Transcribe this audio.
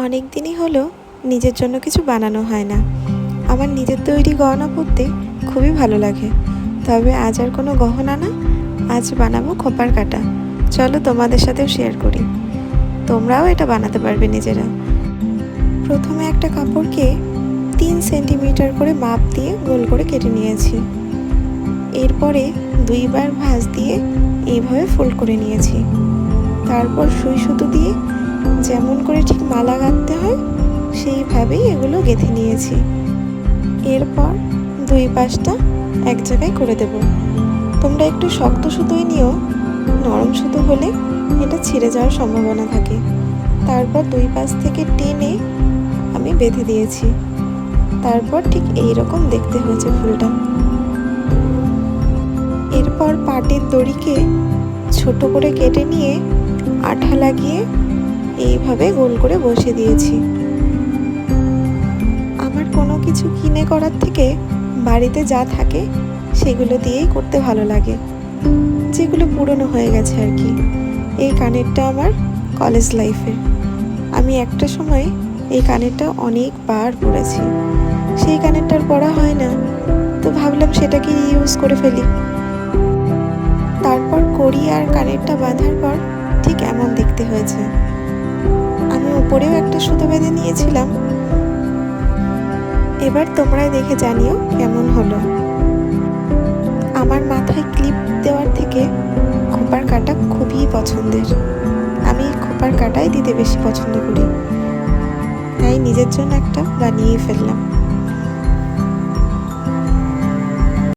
অনেক দিনই হলো নিজের জন্য কিছু বানানো হয় না। আমার নিজের তৈরি গহনা পরতে খুবই ভালো লাগে। তবে আজ আর কোনো গহনা না, আজ বানাবো খোপার কাটা। চলো তোমাদের সাথেও শেয়ার করি, তোমরাও এটা বানাতে পারবে নিজেরা। প্রথমে একটা কাপড়কে 3 সেন্টিমিটার করে মাপ দিয়ে গোল করে কেটে নিয়েছি। এরপরে 2 বার ভাঁজ দিয়ে এইভাবে ফোল্ড করে নিয়েছি। তারপর সুই সুতো দিয়ে যেমন করে ঠিক মালা গাঁথতে হয় সেইভাবেই এগুলো গেঁথে নিয়েছি। এরপর 2 পাশটা এক জায়গায় করে দেব। তোমরা একটু শক্ত সুতোই নিও, নরম সুতো হলে এটা ছিঁড়ে যাওয়ার সম্ভাবনা থাকে। তারপর 2 পাশ থেকে টেনে আমি বেঁধে দিয়েছি। তারপর ঠিক এই রকম দেখতে হয়েছে ফুলটা। এরপর পাটের দড়িকে ছোট করে কেটে নিয়ে আঠা লাগিয়ে এইভাবে গোল করে বসিয়ে দিয়েছি। আমার কোনো কিছু কিনে করার থেকে বাড়িতে যা থাকে সেগুলো দিয়েই করতে ভালো লাগে, যেগুলো পুরনো হয়ে গেছে আর কি। এই কানেরটা আমার কলেজ লাইফের। আমি একটা সময় এই কানেরটা অনেকবার পরেছি। সেই কানেরটার পরা হয় না, তো ভাবলাম সেটাকে ইউজ করে ফেলি। তারপর কড়ি আর কানেরটা বাঁধার পর ঠিক এমন দেখতে হয়েছে। আমি উপরেও একটা সুতো বেঁধে নিয়েছিলাম। এবার তোমরা দেখে জানিও কেমন হলো। আমার মাথায় ক্লিপ দেওয়ার থেকে খোপার কাটা খুবই পছন্দের। আমি খোপার কাটাই দিতে বেশি পছন্দ করি, তাই নিজের জন্য একটা বানিয়ে ফেললাম।